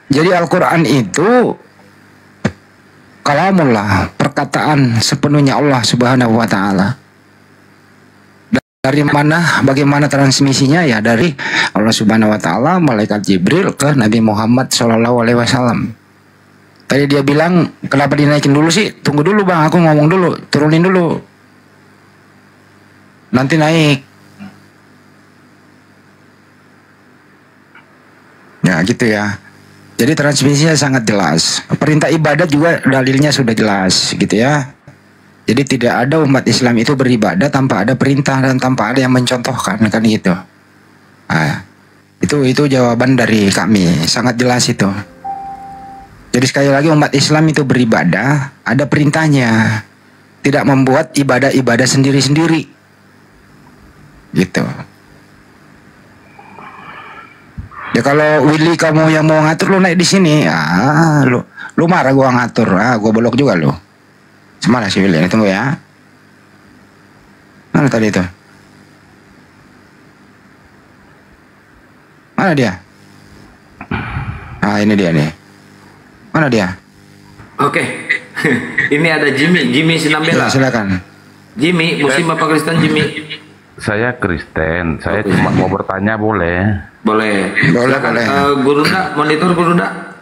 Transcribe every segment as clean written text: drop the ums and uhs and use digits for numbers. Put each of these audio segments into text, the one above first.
Jadi Al-Quran itu kalamullah, perkataan sepenuhnya Allah Subhanahu wa Ta'ala. Dari mana, bagaimana transmisinya? Ya dari Allah Subhanahu wa Ta'ala, malaikat Jibril ke Nabi Muhammad Shallallahu alaihi wasallam. Tadi dia bilang, kenapa dinaikin dulu sih? Tunggu dulu bang, aku ngomong dulu, turunin dulu, nanti naik. Ya gitu ya. Jadi transmisinya sangat jelas. Perintah ibadat juga dalilnya sudah jelas gitu ya. Jadi tidak ada umat Islam itu beribadah tanpa ada perintah dan tanpa ada yang mencontohkan, kan gitu. Nah, itu jawaban dari kami, sangat jelas itu. Jadi sekali lagi umat Islam itu beribadah ada perintahnya, tidak membuat ibadah-ibadah sendiri-sendiri, gitu. Ya kalau Willy kamu yang mau ngatur, lu naik di sini, lu marah gua ngatur, gua blok juga lu. Semana sih Willy, tunggu ya. Mana tadi itu? Mana dia? Ini dia nih. Mana dia? Oke. Ini ada Jimmy Sinambela. Silakan. Jimmy, Muslim apa Kristen Jimmy? Saya Kristen. Saya cuma mau bertanya, boleh? Boleh. Boleh. Guru Nda, monitor Guru Nda.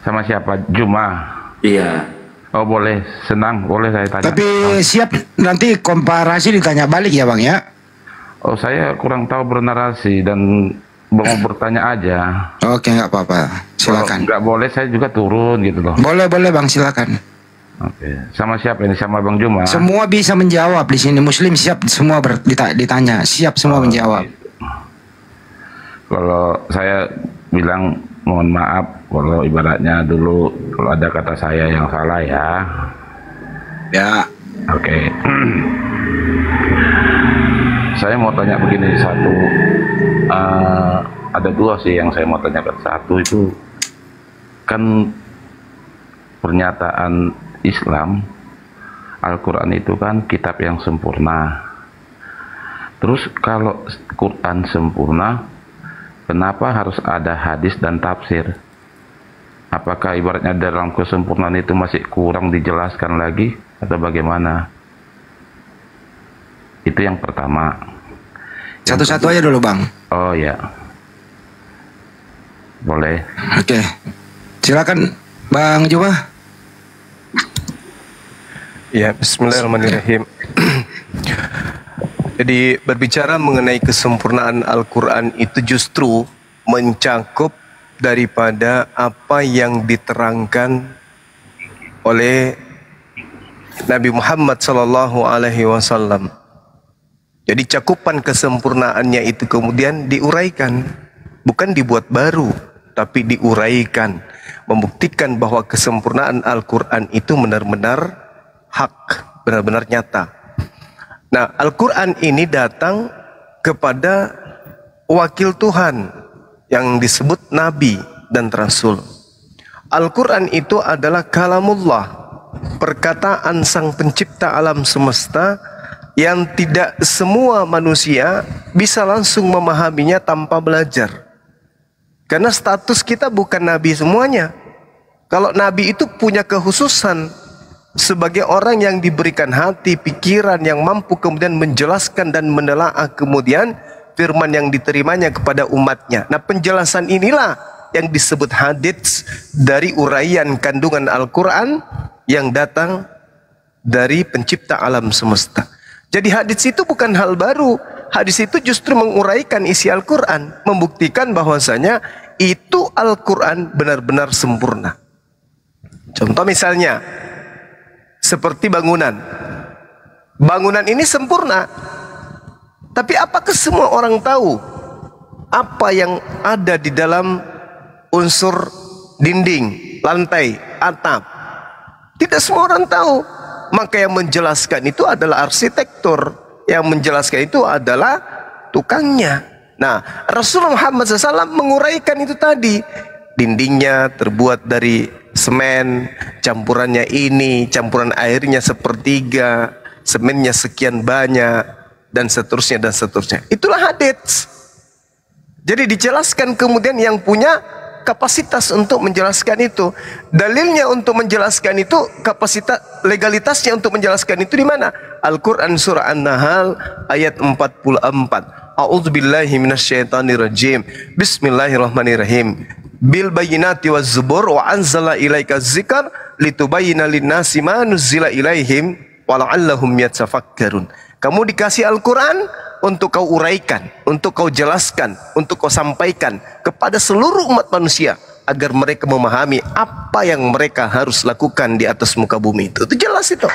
Sama siapa? Juma. Iya. Oh boleh, senang, boleh saya tanya. Tapi siap nanti komparasi ditanya balik ya bang ya? Oh saya kurang tahu bernarasi dan mau bertanya aja. Oke nggak apa-apa, silakan. Nggak boleh saya juga turun gitu loh. Boleh bang, silakan. Oke, sama siapa ini? Sama Bang Juma? Semua bisa menjawab di sini, Muslim siap semua ditanya, siap semua menjawab. Gitu. Kalau saya bilang mohon maaf kalau ibaratnya dulu kalau ada kata saya yang salah ya. Ya. Oke. Saya mau tanya begini, satu ada dua sih yang saya mau tanyakan. Satu itu kan pernyataan Islam, Al-Quran itu kan kitab yang sempurna. Terus kalau Quran sempurna, kenapa harus ada hadis dan tafsir? Apakah ibaratnya dalam kesempurnaan itu masih kurang dijelaskan lagi atau bagaimana? Itu yang pertama. Satu-satu aja dulu bang. Oh ya, boleh. Oke, silakan Bang Juma. Ya, bismillahirrahmanirrahim. Jadi berbicara mengenai kesempurnaan Al-Quran itu justru mencakup daripada apa yang diterangkan oleh Nabi Muhammad SAW. Jadi cakupan kesempurnaannya itu kemudian diuraikan, bukan dibuat baru, tapi diuraikan, membuktikan bahwa kesempurnaan Al-Quran itu benar-benar hak, benar-benar nyata. Nah, Al-Quran ini datang kepada wakil Tuhan yang disebut Nabi dan Rasul. Al-Quran itu adalah kalamullah, perkataan sang pencipta alam semesta yang tidak semua manusia bisa langsung memahaminya tanpa belajar. Karena status kita bukan Nabi semuanya. Kalau Nabi itu punya kekhususan sebagai orang yang diberikan hati, pikiran yang mampu kemudian menjelaskan dan menelaah kemudian firman yang diterimanya kepada umatnya. Nah, penjelasan inilah yang disebut hadits dari uraian kandungan Al-Quran yang datang dari pencipta alam semesta. Jadi hadits itu bukan hal baru. Hadis itu justru menguraikan isi Al-Quran, membuktikan bahwasanya itu Al-Quran benar-benar sempurna. Contoh misalnya seperti bangunan. Bangunan ini sempurna, tapi apakah semua orang tahu apa yang ada di dalam unsur dinding, lantai, atap? Tidak semua orang tahu. Maka yang menjelaskan itu adalah arsitektur, yang menjelaskan itu adalah tukangnya. Nah, Rasulullah Muhammad SAW menguraikan itu tadi. Dindingnya terbuat dari semen, campurannya ini, campuran airnya sepertiga, semennya sekian banyak, dan seterusnya dan seterusnya. Itulah hadits. Jadi dijelaskan kemudian yang punya kapasitas untuk menjelaskan itu. Dalilnya untuk menjelaskan itu, kapasitas legalitasnya untuk menjelaskan itu di mana? Al-Quran surah An-Nahl ayat 44. A'udzubillahi minasyaitonirrajim. Bismillahirrahmanirrahim. Bil bayyinati waz zubur wa anzala ilaika dzikr litubayyana lin-nasi ma nuzila ilaihim wa la'allahum yatafakkarun. Kamu dikasih Al-Quran untuk kau uraikan, untuk kau jelaskan, untuk kau sampaikan kepada seluruh umat manusia agar mereka memahami apa yang mereka harus lakukan di atas muka bumi itu. Itu jelas itu.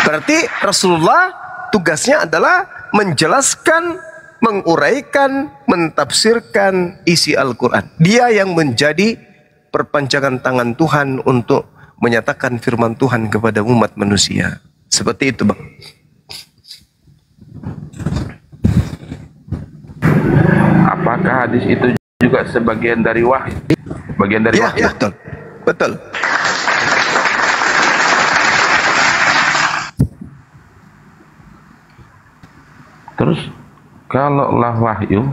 Berarti Rasulullah tugasnya adalah menjelaskan, menguraikan, mentafsirkan isi Al-Quran. Dia yang menjadi perpanjangan tangan Tuhan untuk menyatakan firman Tuhan kepada umat manusia. Seperti itu, Bang. Apakah hadis itu juga sebagian dari wahyu? Bagian dari wahyu? Ya, betul. Betul. Terus kalaulah wahyu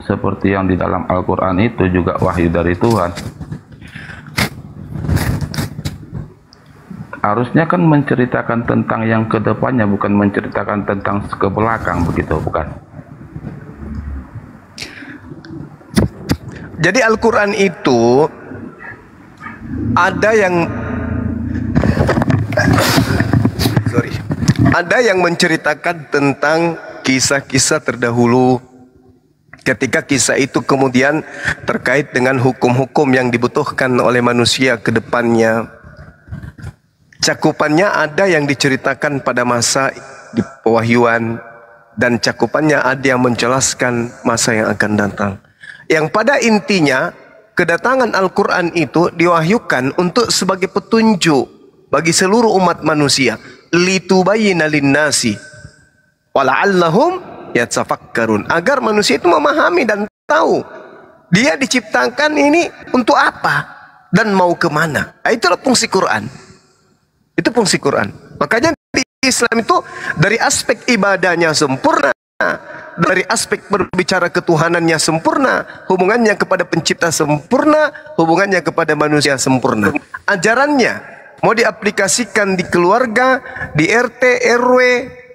seperti yang di dalam Al-Quran itu juga wahyu dari Tuhan, harusnya kan menceritakan tentang yang kedepannya, bukan menceritakan tentang ke belakang, begitu bukan? Jadi Al-Quran itu ada yang menceritakan tentang kisah-kisah terdahulu, ketika kisah itu kemudian terkait dengan hukum-hukum yang dibutuhkan oleh manusia ke depannya. Cakupannya ada yang diceritakan pada masa di pewahyuan, dan cakupannya ada yang menjelaskan masa yang akan datang. Yang pada intinya kedatangan Al-Quran itu diwahyukan untuk sebagai petunjuk bagi seluruh umat manusia, litubayyina linnasi wala'allahum yatafakkarun, agar manusia itu memahami dan tahu dia diciptakan ini untuk apa dan mau kemana. Nah, itulah fungsi Quran. Itu fungsi Quran. Makanya di Islam itu dari aspek ibadahnya sempurna, dari aspek berbicara ketuhanannya sempurna, hubungannya kepada pencipta sempurna, hubungannya kepada manusia sempurna. Ajarannya mau diaplikasikan di keluarga, di RT, RW,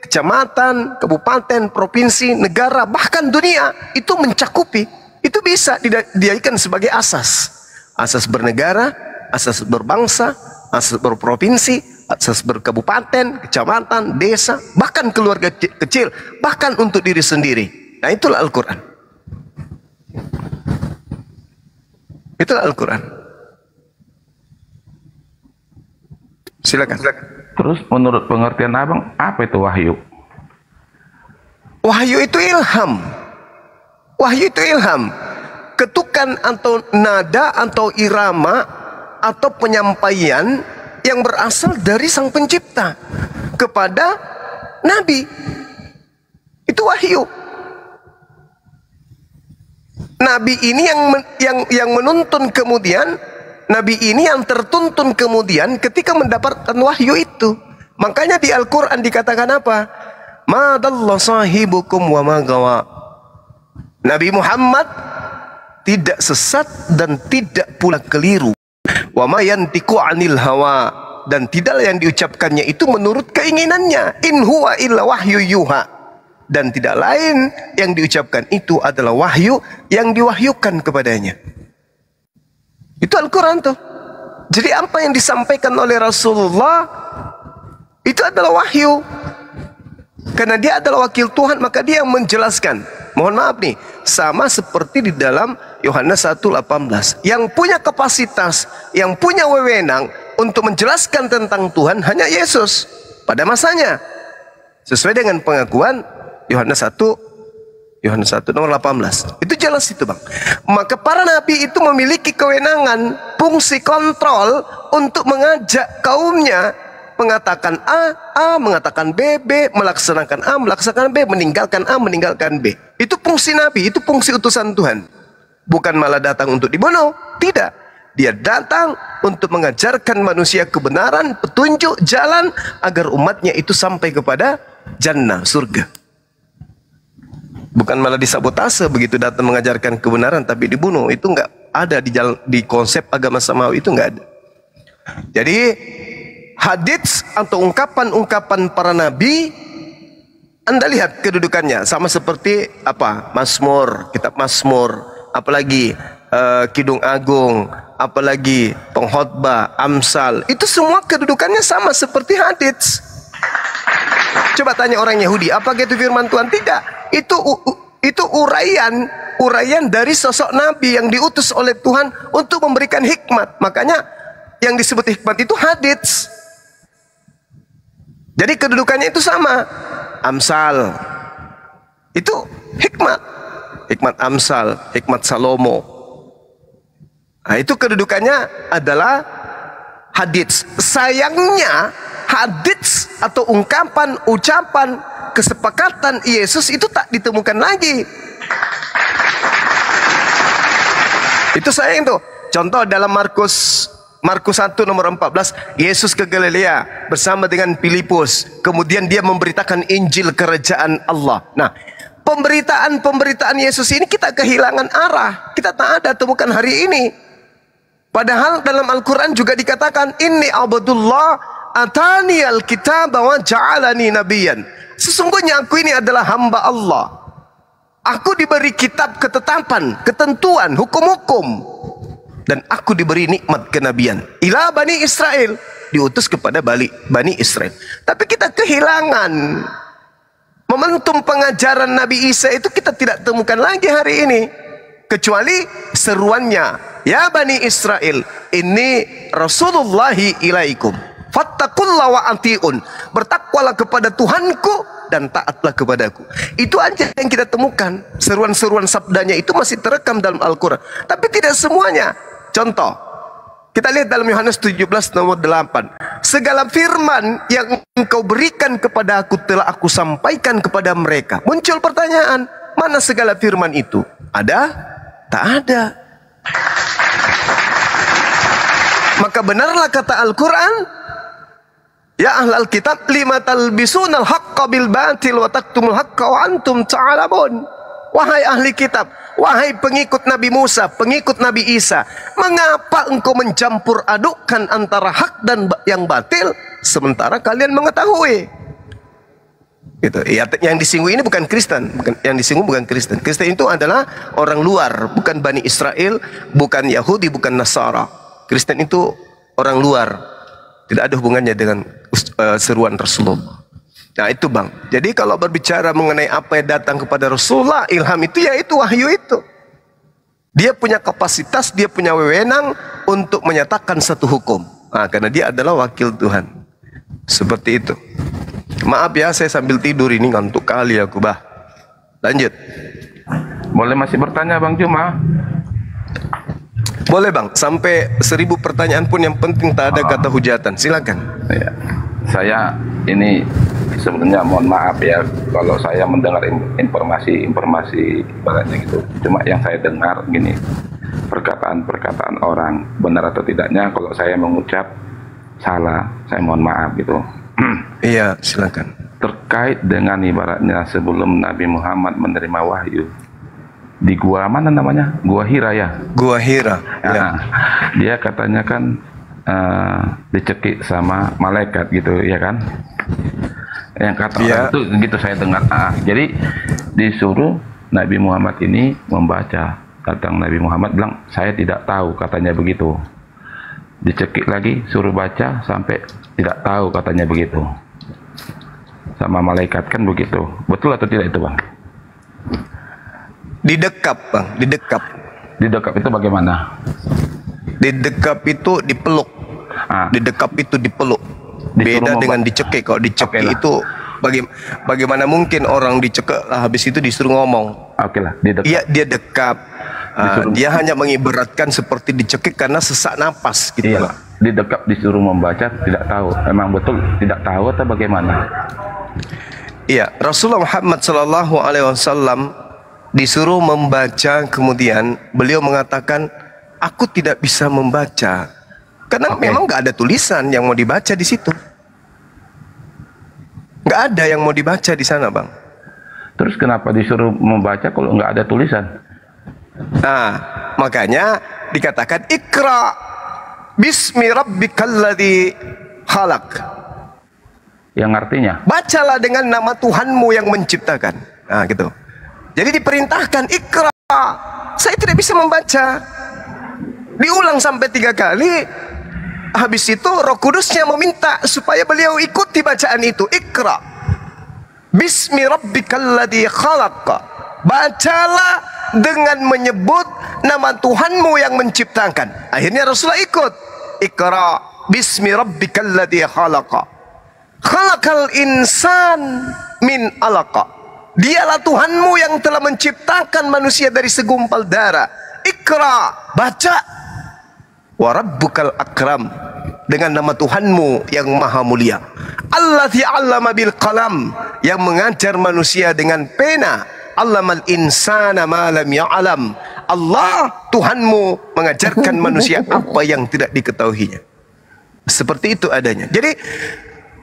kecamatan, kabupaten, provinsi, negara, bahkan dunia, itu mencakupi. Itu bisa dijadikan sebagai asas. Asas bernegara, asas berbangsa, asas berprovinsi, asas berkabupaten, kecamatan, desa, bahkan keluarga kecil, bahkan untuk diri sendiri. Nah, itulah Al-Quran. Itulah Al-Quran. Silakan. Terus menurut pengertian abang, apa itu wahyu? Wahyu itu ilham. Wahyu itu ilham. Ketukan atau nada atau irama atau penyampaian yang berasal dari Sang Pencipta kepada Nabi. Itu wahyu. Nabi ini yang menuntun kemudian, Nabi ini yang tertuntun kemudian ketika mendapatkan wahyu itu. Makanya di Al-Quran dikatakan apa? Ma dalla sahibukum wa ma gawa. Nabi Muhammad tidak sesat dan tidak pula keliru. Wa ma yantiqu 'anil hawa, dan tidaklah yang diucapkannya itu menurut keinginannya. In huwa illa wahyu yuha, dan tidak lain yang diucapkan itu adalah wahyu yang diwahyukan kepadanya. Itu Al-Quran tuh. Jadi apa yang disampaikan oleh Rasulullah itu adalah wahyu. Karena dia adalah wakil Tuhan, maka dia yang menjelaskan. Mohon maaf nih, sama seperti di dalam Yohanes 1:18. Yang punya kapasitas, yang punya wewenang untuk menjelaskan tentang Tuhan hanya Yesus pada masanya. Sesuai dengan pengakuan Yohanes 1 nomor 18. Itu jelas itu, Bang. Maka para nabi itu memiliki kewenangan, fungsi kontrol untuk mengajak kaumnya mengatakan A, mengatakan B, melaksanakan A, melaksanakan B, meninggalkan A, meninggalkan B. Itu fungsi nabi, itu fungsi utusan Tuhan. Bukan malah datang untuk dibunuh, tidak. Dia datang untuk mengajarkan manusia kebenaran, petunjuk, jalan agar umatnya itu sampai kepada jannah, surga. Bukan malah disabotase begitu datang mengajarkan kebenaran tapi dibunuh. Itu nggak ada di konsep agama samawi, itu nggak ada. Jadi hadits atau ungkapan-ungkapan para nabi, Anda lihat kedudukannya sama seperti apa? Mazmur, kitab Mazmur, apalagi Kidung Agung, apalagi pengkhotbah, Amsal. Itu semua kedudukannya sama seperti hadits. Coba tanya orang Yahudi, apakah itu firman Tuhan? Tidak. Itu uraian dari sosok nabi yang diutus oleh Tuhan untuk memberikan hikmat. Makanya yang disebut hikmat itu hadits. Jadi kedudukannya itu sama. Amsal itu hikmat. Hikmat Amsal, hikmat Salomo. Nah, itu kedudukannya adalah hadits. Sayangnya hadits atau ungkapan, ucapan, kesepakatan Yesus itu tak ditemukan lagi. Itu sayang tuh. Contoh dalam Markus 1 nomor 14, Yesus ke Galilea bersama dengan Filipus. Kemudian dia memberitakan Injil kerajaan Allah. Nah, pemberitaan Yesus ini kita kehilangan arah. Kita tak ada temukan hari ini. Padahal dalam Al-Quran juga dikatakan, Inni abdullah atani al-kitab wa ja'alani nabiyan. Sesungguhnya aku ini adalah hamba Allah. Aku diberi kitab ketetapan, ketentuan, hukum-hukum. Dan aku diberi nikmat kenabian. Ila Bani Israel. Diutus kepada Bani Israel. Tapi kita kehilangan momentum pengajaran Nabi Isa itu kita tidak temukan lagi hari ini. Kecuali seruannya. Ya Bani Israel, ini Rasulullahi ilaikum. Fattakullah wa ati'un. Bertakwalah kepada Tuhanku dan taatlah kepadaku. Itu aja yang kita temukan. Seruan-seruan sabdanya itu masih terekam dalam Al-Quran. Tapi tidak semuanya. Contoh, kita lihat dalam Yohanes 17 nomor 8. Segala firman yang engkau berikan kepada aku telah aku sampaikan kepada mereka. Muncul pertanyaan, mana segala firman itu? Ada? Tak ada. Maka benarlah kata Al-Quran, ya ahlal kitab lima talbisunal haqqa bil batil wa taktumul haqqa wa antum ta'lamun. Wahai ahli kitab, wahai pengikut Nabi Musa, pengikut Nabi Isa, mengapa engkau mencampur adukkan antara hak dan yang batil sementara kalian mengetahui? Gitu. Ya, yang disinggung ini bukan Kristen, yang disinggung bukan Kristen. Kristen itu adalah orang luar, bukan Bani Israel, bukan Yahudi, bukan Nasara. Kristen itu orang luar, tidak ada hubungannya dengan seruan Rasulullah. Nah itu bang. Jadi kalau berbicara mengenai apa yang datang kepada Rasulullah, ilham itu ya itu wahyu itu. Dia punya kapasitas, dia punya wewenang untuk menyatakan satu hukum. Nah, karena dia adalah wakil Tuhan. Seperti itu. Maaf ya, saya sambil tidur ini ngantuk kali aku bah. Lanjut. Boleh masih bertanya Bang Juma? Boleh bang, sampai 1000 pertanyaan pun yang penting tak ada kata hujatan. Silakan. Ya. Saya ini sebenarnya mohon maaf ya kalau saya mendengar informasi ibaratnya gitu. Cuma yang saya dengar gini, perkataan orang benar atau tidaknya kalau saya mengucap salah, saya mohon maaf gitu. Iya, silakan. Terkait dengan ibaratnya sebelum Nabi Muhammad menerima wahyu di gua mana namanya? Gua Hira ya. Gua Hira. Nah, Ya. Dia katanya kan dicekik sama malaikat gitu ya kan? Yang kata orang itu gitu saya dengar. Jadi disuruh Nabi Muhammad ini membaca. Datang Nabi Muhammad bilang saya tidak tahu, katanya begitu. Dicekik lagi suruh baca sampai tidak tahu, katanya begitu. Sama malaikat kan begitu. Betul atau tidak itu bang? Didekap bang, didekap. Didekap itu bagaimana? Didekap itu dipeluk. Didekap itu dipeluk. Beda dengan dicekik. Kalau dicekik itu bagaimana mungkin orang dicekik habis itu disuruh ngomong. Oke lah, didekap. Iya, dia dekap. Dia hanya mengibaratkan seperti dicekik karena sesak napas gitu. Iya, didekap disuruh membaca tidak tahu. Emang betul tidak tahu atau bagaimana? Iya, Rasulullah Muhammad SAW disuruh membaca, kemudian beliau mengatakan, aku tidak bisa membaca karena memang nggak ada tulisan yang mau dibaca di situ. Nggak ada yang mau dibaca di sana, bang. Terus kenapa disuruh membaca kalau nggak ada tulisan? Nah, makanya dikatakan Iqra bismi rabbikal ladzi khalaq. Yang artinya? Bacalah dengan nama Tuhanmu yang menciptakan. Nah, gitu. Jadi diperintahkan Iqra. Saya tidak bisa membaca. Diulang sampai 3 kali. Habis itu Roh Kudusnya meminta supaya beliau ikuti bacaan itu. Iqra bismi rabbikal ladzi khalaq. Bacalah dengan menyebut nama Tuhanmu yang menciptakan. Akhirnya Rasulullah ikut. Iqra bismi rabbikal ladzi khalaq. Khalaqal insan min alaqa. Dialah Tuhanmu yang telah menciptakan manusia dari segumpal darah. Iqra, baca. Wa rabbukal akram, dengan nama Tuhanmu yang maha mulia. Allazi 'allama bil qalam, yang mengajar manusia dengan pena. 'Allamal insana ma lam ya'lam. Allah Tuhanmu mengajarkan manusia apa yang tidak diketahuinya. Seperti itu adanya. Jadi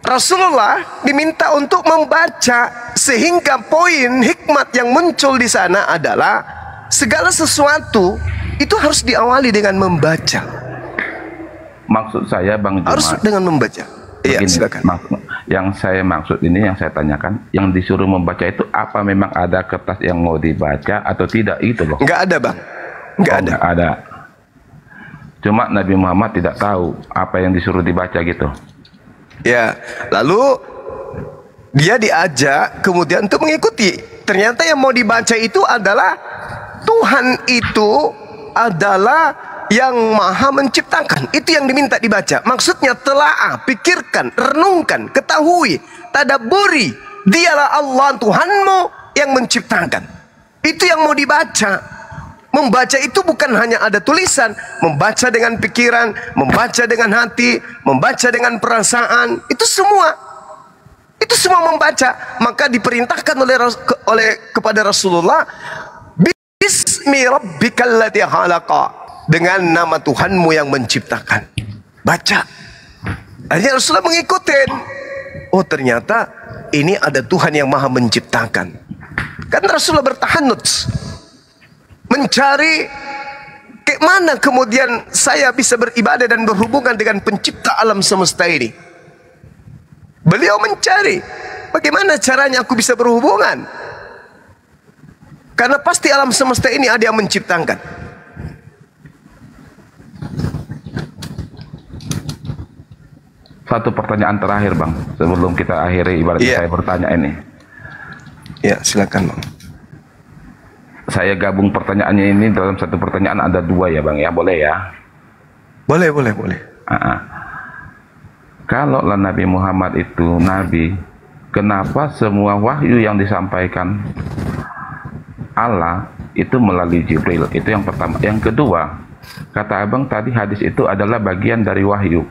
Rasulullah diminta untuk membaca, sehingga poin hikmat yang muncul di sana adalah segala sesuatu itu harus diawali dengan membaca. Maksud saya Bang Jumat, Harus dengan membaca. Iya, silakan. Yang saya maksud ini, yang saya tanyakan, yang disuruh membaca itu apa memang ada kertas yang mau dibaca atau tidak, itu loh? Enggak ada, Bang. Enggak ada. Enggak ada. Cuma Nabi Muhammad tidak tahu apa yang disuruh dibaca gitu. Ya, lalu dia diajak kemudian untuk mengikuti. Ternyata yang mau dibaca itu adalah Tuhan itu adalah yang maha menciptakan. Itu yang diminta dibaca. Maksudnya telaah, pikirkan, renungkan, ketahui, tadaburi. Dialah Allah Tuhanmu yang menciptakan. Itu yang mau dibaca. Membaca itu bukan hanya ada tulisan. Membaca dengan pikiran, membaca dengan hati, membaca dengan perasaan. Itu semua. Itu semua membaca. Maka diperintahkan kepada Rasulullah, bismi rabbikal ladzi khalaqa, dengan nama Tuhanmu yang menciptakan. Baca. Akhirnya Rasulullah mengikuti. Oh, ternyata ini ada Tuhan yang maha menciptakan. Kan Rasulullah bertahanut, mencari ke mana kemudian saya bisa beribadah dan berhubungan dengan pencipta alam semesta ini. Beliau mencari bagaimana caranya aku bisa berhubungan, karena pasti alam semesta ini ada yang menciptakan. Satu pertanyaan terakhir Bang, sebelum kita akhiri ibaratnya saya bertanya ini. Ya, silakan Bang. Saya gabung pertanyaannya ini dalam satu pertanyaan, ada 2 ya Bang ya, boleh ya? Boleh. Kalau Nabi Muhammad itu Nabi, kenapa semua wahyu yang disampaikan Allah itu melalui Jibril? Itu yang pertama. Yang kedua, kata Abang tadi hadis itu adalah bagian dari wahyu.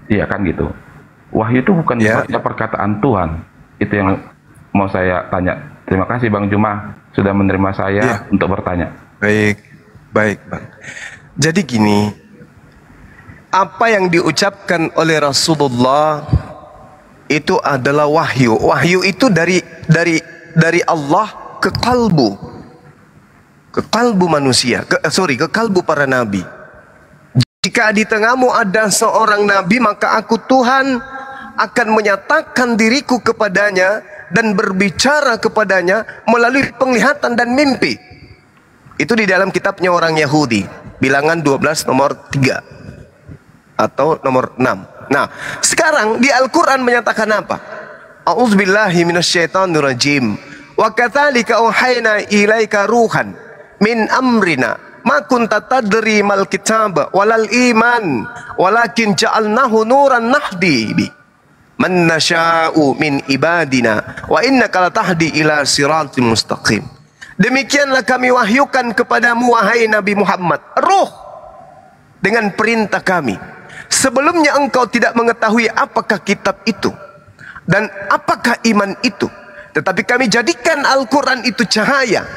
Iya kan gitu. Wahyu itu bukan perkataan Tuhan. Itu yang mau saya tanya. Terima kasih Bang Juma sudah menerima saya untuk bertanya. Baik Bang. Jadi gini, apa yang diucapkan oleh Rasulullah itu adalah wahyu. Wahyu itu dari Allah ke kalbu manusia, ke kalbu para nabi. Jika di tengahmu ada seorang nabi, maka aku Tuhan akan menyatakan diriku kepadanya dan berbicara kepadanya melalui penglihatan dan mimpi. Itu di dalam kitabnya orang Yahudi, Bilangan 12 nomor 3 atau nomor 6. Nah, sekarang di Al-Quran menyatakan apa? A'udzubillahi minasyaitonirrajim. Wa katsalika auhayna ilaika ruhan min amrina ma kunta tadri mal kitab walal iman walakin ja'alnahu nuran nahdi bi man nasha'u min ibadina wa innaka latahdi ila siratal mustaqim. Demikianlah kami wahyukan kepadamu wahai Nabi Muhammad ruh dengan perintah kami. Sebelumnya engkau tidak mengetahui apakah kitab itu dan apakah iman itu, tetapi kami jadikan Al-Quran itu cahaya.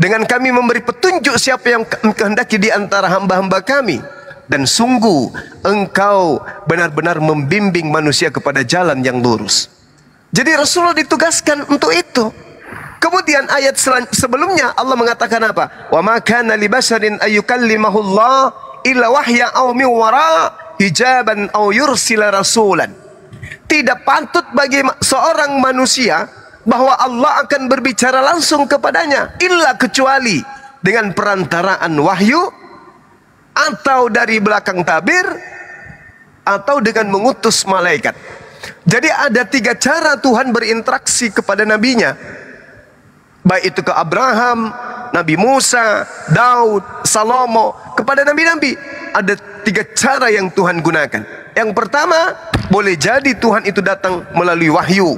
Dengan kami memberi petunjuk siapa yang kehendaki di antara hamba-hamba kami. Dan sungguh engkau benar-benar membimbing manusia kepada jalan yang lurus. Jadi Rasulullah ditugaskan untuk itu. Kemudian ayat sebelumnya Allah mengatakan apa? Wa ma kana li basharin ayyukallimahullah illa wahya aw min wara hijaban aw yursila rasulan. Tidak patut bagi seorang manusia bahwa Allah akan berbicara langsung kepadanya illa kecuali dengan perantaraan wahyu, atau dari belakang tabir, atau dengan mengutus malaikat. Jadi ada 3 cara Tuhan berinteraksi kepada nabinya. Baik itu ke Abraham, Nabi Musa, Daud, Salomo, kepada nabi-nabi. Ada 3 cara yang Tuhan gunakan. Yang pertama, boleh jadi Tuhan itu datang melalui wahyu.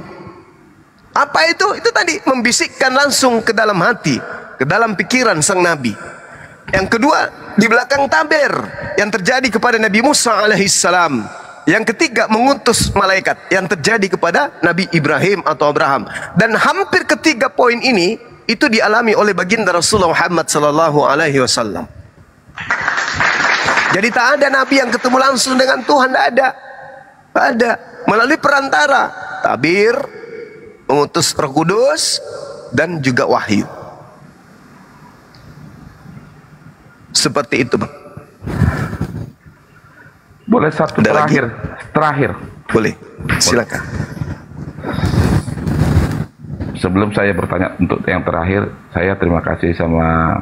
Apa itu? Itu tadi, membisikkan langsung ke dalam hati, ke dalam pikiran sang nabi. Yang kedua, di belakang tabir yang terjadi kepada Nabi Musa alaihissalam. Yang ketiga, mengutus malaikat yang terjadi kepada Nabi Ibrahim atau Abraham. Dan hampir ketiga poin ini itu dialami oleh baginda Rasulullah Muhammad sallallahu alaihi wasallam. Jadi tak ada nabi yang ketemu langsung dengan Tuhan, tak ada. Tak ada. Melalui perantara tabir, mengutus Roh Kudus, dan juga wahyu. Seperti itu, Bang. Boleh satu Ada terakhir. Boleh. Silakan. Sebelum saya bertanya untuk yang terakhir, saya terima kasih sama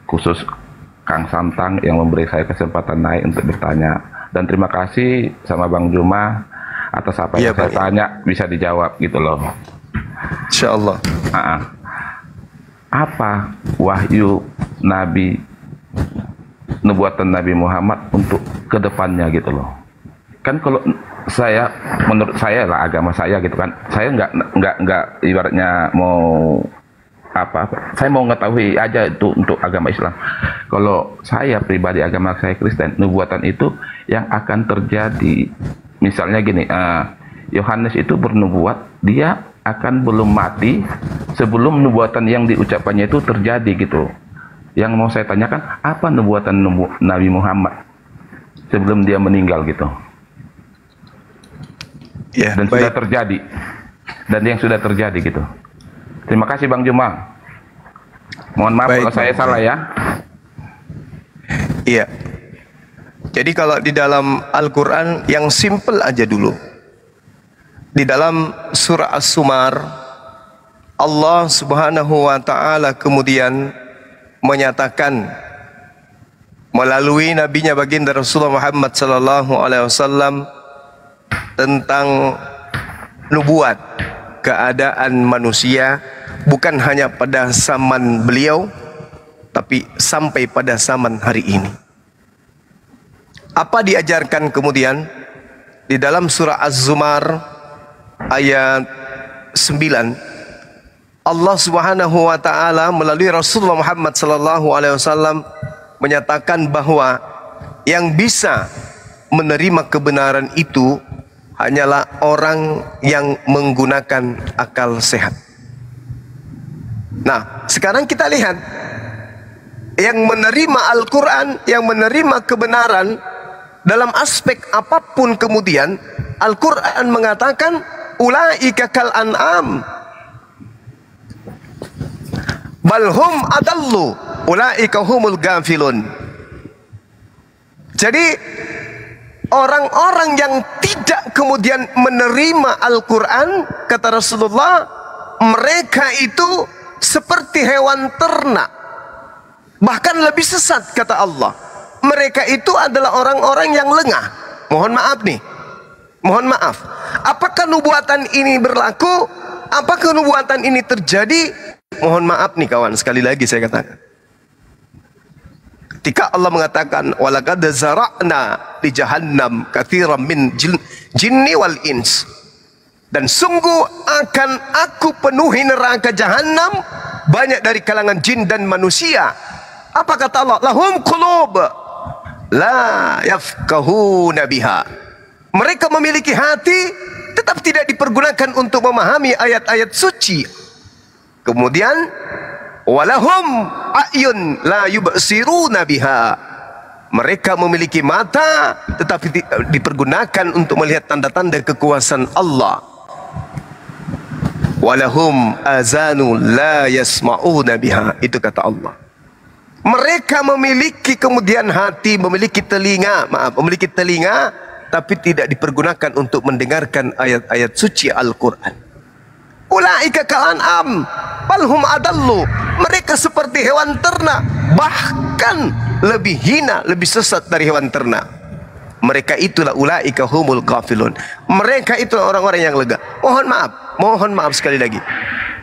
khusus Kang Santang yang memberi saya kesempatan naik untuk bertanya. Dan terima kasih sama Bang Juma atas apa yang saya tanya bisa dijawab gitu loh. Insyaallah. Apa wahyu Nabi, nubuatan Nabi Muhammad untuk kedepannya gitu loh. Kan kalau saya, menurut saya lah, agama saya gitu kan, saya nggak ibaratnya mau apa, saya mau mengetahui aja itu untuk agama Islam. Kalau saya pribadi, agama saya Kristen, nubuatan itu yang akan terjadi, misalnya gini, Yohanes itu bernubuat dia akan belum mati sebelum nubuatan yang diucapkannya itu terjadi gitu. Yang mau saya tanyakan, apa nubuatan Nabi Muhammad sebelum dia meninggal gitu? Ya, dan baik. Sudah terjadi, dan yang sudah terjadi gitu. Terima kasih Bang Juma. Mohon maaf Baik, kalau saya salah ya. Iya. Jadi kalau di dalam Al-Quran yang simple aja dulu. Di dalam surah As-Sumar, Allah Subhanahu wa Ta'ala kemudian menyatakan melalui nabinya baginda Rasulullah Muhammad sallallahu alaihi wasallam tentang nubuat keadaan manusia, bukan hanya pada zaman beliau tapi sampai pada zaman hari ini. Apa diajarkan kemudian di dalam surah Az-Zumar ayat 9, Allah Subhanahu wa Ta'ala melalui Rasulullah Muhammad sallallahu alaihi wasallam menyatakan bahwa yang bisa menerima kebenaran itu hanyalah orang yang menggunakan akal sehat. Nah, sekarang kita lihat yang menerima Al-Quran, yang menerima kebenaran dalam aspek apapun, kemudian Al-Quran mengatakan ulaika kal an'am balhum adallu ulaika humul gafilun. Jadi orang-orang yang tidak kemudian menerima Al-Quran, kata Rasulullah, mereka itu seperti hewan ternak, bahkan lebih sesat, kata Allah. Mereka itu adalah orang-orang yang lengah. Mohon maaf nih, mohon maaf. Apakah nubuatan ini berlaku? Apakah nubuatan ini terjadi? Mohon maaf nih kawan, sekali lagi saya katakan. Ketika Allah mengatakan walaqad zara'na li jahannam katsiran min jinni wal ins, dan sungguh akan aku penuhi neraka jahanam banyak dari kalangan jin dan manusia. Apa kata Allah? Lahum qulub la yafqahuna biha. Mereka memiliki hati tetap tidak dipergunakan untuk memahami ayat-ayat suci. Kemudian walahum a'yun la yubsiruna biha. Mereka memiliki mata tetapi dipergunakan untuk melihat tanda-tanda kekuasaan Allah. walahum azanu la yasma'una biha. Itu kata Allah. Mereka memiliki kemudian hati, memiliki telinga, memiliki telinga, tapi tidak dipergunakan untuk mendengarkan ayat-ayat suci Al-Quran. Ulaika kal'an'am balhum adallu. Mereka seperti hewan ternak, bahkan lebih hina, lebih sesat dari hewan ternak. Mereka itulah ulaika humul ghafilun. Mereka itulah orang-orang yang lega. Mohon maaf sekali lagi.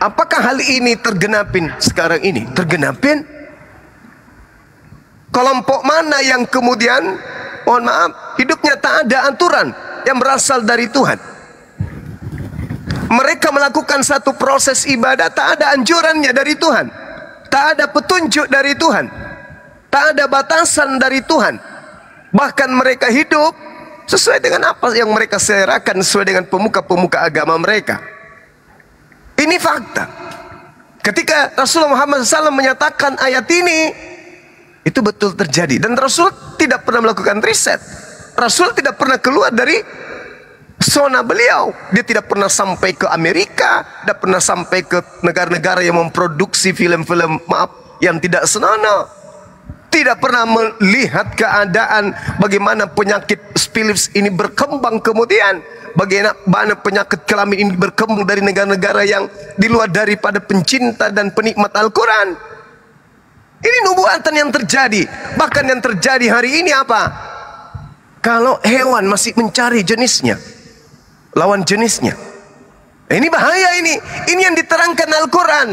Apakah hal ini tergenapin sekarang ini? Tergenapin? Kelompok mana yang kemudian, mohon maaf, hidupnya tak ada aturan yang berasal dari Tuhan? Mereka melakukan satu proses ibadah, tak ada anjurannya dari Tuhan, tak ada petunjuk dari Tuhan, tak ada batasan dari Tuhan. Bahkan mereka hidup sesuai dengan apa yang mereka selerakan, sesuai dengan pemuka-pemuka agama mereka. Ini fakta. Ketika Rasulullah Muhammad SAW menyatakan ayat ini, itu betul terjadi. Dan Rasul tidak pernah melakukan riset. Rasul tidak pernah keluar dari zona beliau. Dia tidak pernah sampai ke Amerika, tidak pernah sampai ke negara-negara yang memproduksi film-film yang tidak senonoh. Tidak pernah melihat keadaan bagaimana penyakit Philips ini berkembang kemudian. Bagaimana penyakit kelamin ini berkembang dari negara-negara yang di luar daripada pencinta dan penikmat Al-Quran. Ini nubuatan yang terjadi. Bahkan yang terjadi hari ini apa? Kalau hewan masih mencari jenisnya, lawan jenisnya, ini bahaya ini. Ini yang diterangkan Al-Quran.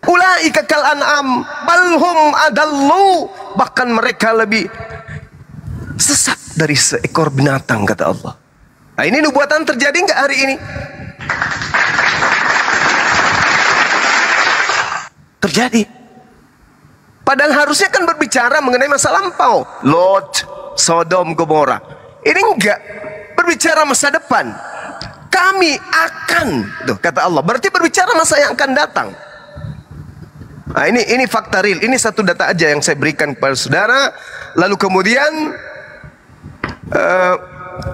Ulaika kal'an'am balhum adallu. Bahkan mereka lebih sesat dari seekor binatang, kata Allah. Nah, ini nubuatan terjadi enggak hari ini? Terjadi. Padahal harusnya kan berbicara mengenai masa lampau. Lot, Sodom, Gomora. Ini enggak. Berbicara masa depan. Kami akan. Tuh, kata Allah. Berarti berbicara masa yang akan datang. Nah, ini fakta real. Ini satu data aja yang saya berikan kepada saudara. Lalu kemudian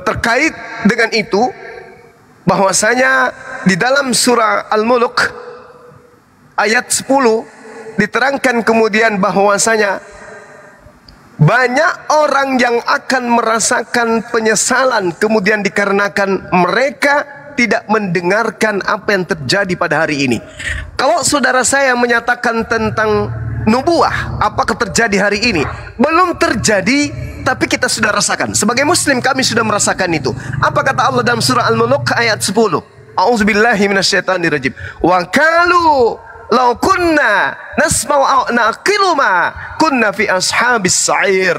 terkait dengan itu, bahwasanya di dalam surah Al-Mulk ayat 10 diterangkan kemudian bahwasanya banyak orang yang akan merasakan penyesalan kemudian dikarenakan mereka tidak mendengarkan apa yang terjadi pada hari ini. Kalau saudara saya menyatakan tentang nubuah, apakah terjadi hari ini? Belum terjadi, tapi kita sudah rasakan. Sebagai muslim kami sudah merasakan itu. Apa kata Allah dalam surah Al-Mulk ayat 10? A'udzubillahi minasyaitonirrajim. Wa qalu law kunna nasma'u aw naqilu ma kunna fi ashabis sa'ir.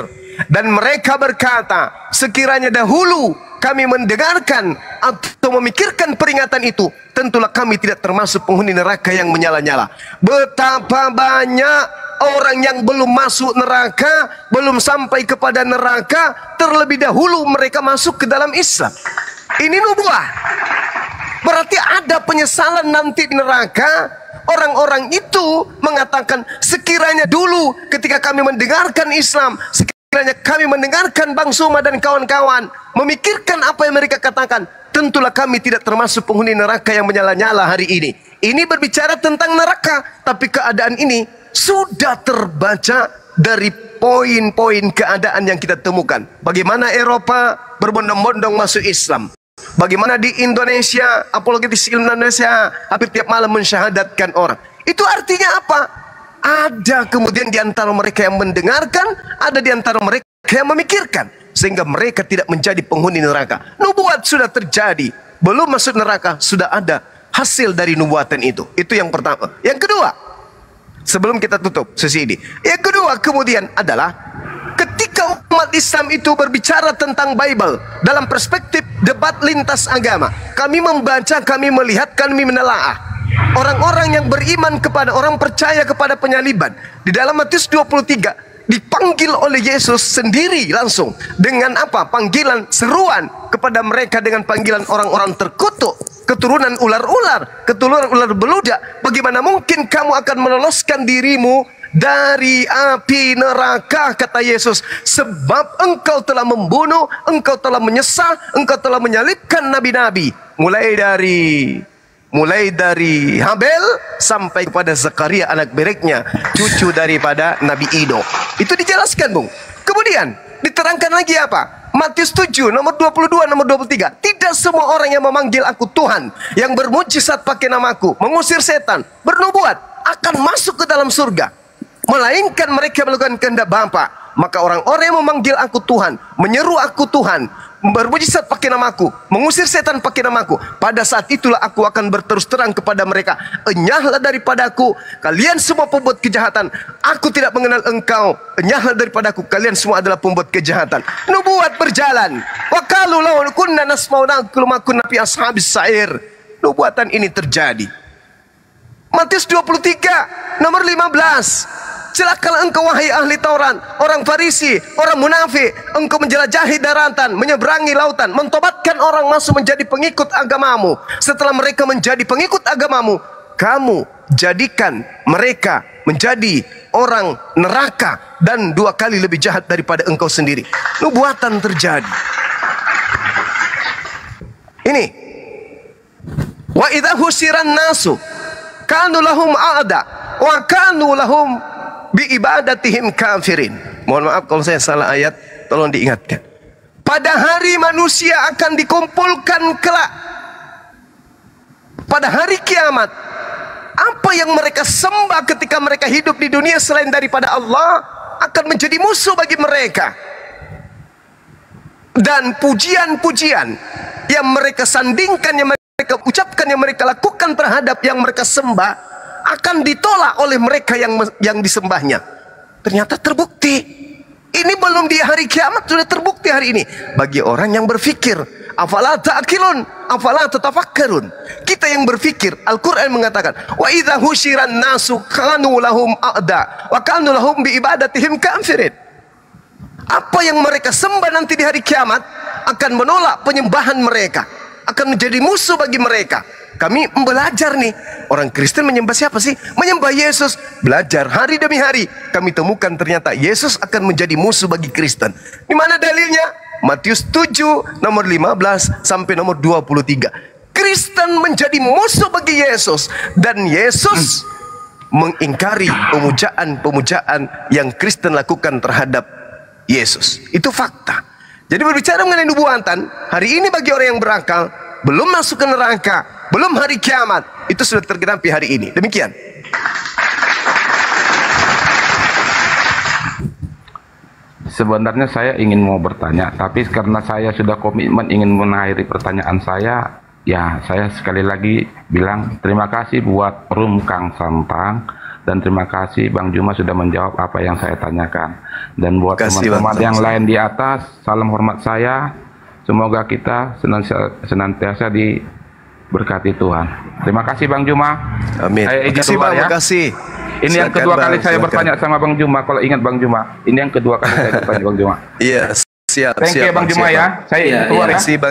Dan mereka berkata, sekiranya dahulu kami mendengarkan atau memikirkan peringatan itu, tentulah kami tidak termasuk penghuni neraka yang menyala-nyala. Betapa banyak orang yang belum masuk neraka, belum sampai kepada neraka, terlebih dahulu mereka masuk ke dalam Islam. Ini nubuah. Berarti ada penyesalan nanti di neraka. Orang-orang itu mengatakan, sekiranya dulu ketika kami mendengarkan Islam, sekiranya kami mendengarkan Bang Suma dan kawan-kawan, memikirkan apa yang mereka katakan, tentulah kami tidak termasuk penghuni neraka yang menyala-nyala hari ini. Ini berbicara tentang neraka, tapi keadaan ini sudah terbaca dari poin-poin keadaan yang kita temukan. Bagaimana Eropa berbondong-bondong masuk Islam. Bagaimana di Indonesia, apologetis Indonesia hampir tiap malam mensyahadatkan orang. Itu artinya apa? Ada kemudian di antara mereka yang mendengarkan, ada di antara mereka yang memikirkan, sehingga mereka tidak menjadi penghuni neraka. Nubuat sudah terjadi, belum masuk neraka, sudah ada hasil dari nubuatan itu. Itu yang pertama. Yang kedua, sebelum kita tutup sesi ini, yang kedua kemudian adalah ketika umat Islam itu berbicara tentang Bible dalam perspektif debat lintas agama, kami membaca, kami melihat, kami menelaah orang-orang yang beriman kepada, orang percaya kepada penyaliban. Di dalam Matius 23 dipanggil oleh Yesus sendiri langsung dengan apa? Panggilan, seruan kepada mereka dengan panggilan orang-orang terkutuk, keturunan ular-ular, keturunan ular beludak. Bagaimana mungkin kamu akan meloloskan dirimu dari api neraka, kata Yesus, sebab engkau telah membunuh, engkau telah menyesal, engkau telah menyalibkan nabi-nabi. Mulai dari mulai dari Habel sampai kepada Zakaria anak bereknya, cucu daripada Nabi Ido. Itu dijelaskan, Bung. Kemudian diterangkan lagi apa? Matius 7 nomor 22 nomor 23. Tidak semua orang yang memanggil aku Tuhan, yang bermujizat pakai namaku, mengusir setan, bernubuat, akan masuk ke dalam surga, melainkan mereka melakukan kehendak Bapa. Maka orang-orang yang memanggil aku Tuhan, menyeru aku Tuhan, bermujizat pakai namaku, mengusir setan pakai namaku, pada saat itulah aku akan berterus terang kepada mereka, enyahlah daripadaku kalian semua pembuat kejahatan, aku tidak mengenal engkau, enyahlah daripadaku kalian semua adalah pembuat kejahatan. Nubuat berjalan. Wa qalu law kunna nasma'u naqulu ma kunna fi ashabis sa'ir. Nubuatan ini terjadi. Matius 23 nomor 15. Celakalah engkau wahai ahli Taurat, orang Farisi, orang munafik, engkau menjelajahi daratan, menyeberangi lautan, mentobatkan orang masuk menjadi pengikut agamamu. Setelah mereka menjadi pengikut agamamu, kamu jadikan mereka menjadi orang neraka dan 2 kali lebih jahat daripada engkau sendiri. Nubuatan terjadi. Ini. Wa idza husiran nasu kanu lahum a'da wa kanu lahum bi ibadatihim kafirin. Mohon maaf kalau saya salah ayat, tolong diingatkan. Pada hari manusia akan dikumpulkan kelak, pada hari kiamat, apa yang mereka sembah ketika mereka hidup di dunia selain daripada Allah akan menjadi musuh bagi mereka. Dan pujian-pujian yang mereka sandingkan, yang mereka ucapkan, yang mereka lakukan terhadap yang mereka sembah akan ditolak oleh mereka yang disembahnya. Ternyata terbukti. Ini belum di hari kiamat, sudah terbukti hari ini. Bagi orang yang berfikir, afala ta'qilun, afala tatafakkarun. Kita yang berfikir, Al-Quran mengatakan, wa idza husyiran nasu kanu lahum a'da wa kanu lahum bi ibadatihim kafirin. Apa yang mereka sembah nanti di hari kiamat akan menolak penyembahan mereka, akan menjadi musuh bagi mereka. Kami belajar nih, orang Kristen menyembah siapa sih? Menyembah Yesus. Belajar hari demi hari, kami temukan ternyata Yesus akan menjadi musuh bagi Kristen. Di mana dalilnya? Matius 7 nomor 15 sampai nomor 23. Kristen menjadi musuh bagi Yesus, dan Yesus mengingkari pemujaan-pemujaan yang Kristen lakukan terhadap Yesus. Itu fakta. Jadi berbicara mengenai nubuatan, hari ini bagi orang yang berakal, belum masuk ke neraka, belum hari kiamat, itu sudah tergenapi hari ini. Demikian. Sebenarnya saya ingin mau bertanya, tapi karena saya sudah komitmen ingin mengakhiri pertanyaan saya, ya saya sekali lagi bilang terima kasih buat Room Kang Santang, dan terima kasih Bang Juma sudah menjawab apa yang saya tanyakan. Dan buat teman-teman yang lain di atas, salam hormat saya. Semoga kita senantiasa diberkati Tuhan. Terima kasih Bang Juma. Amin. Saya Terima kasih Bang, ya. makasih. Ini yang kedua kali saya bertanya sama Bang Juma. Kalau ingat Bang Juma, ini yang kedua kali saya bertanya Bang Juma. Iya, siap. Thank you Bang Juma ya. Saya keluar ya. Terima kasih Bang.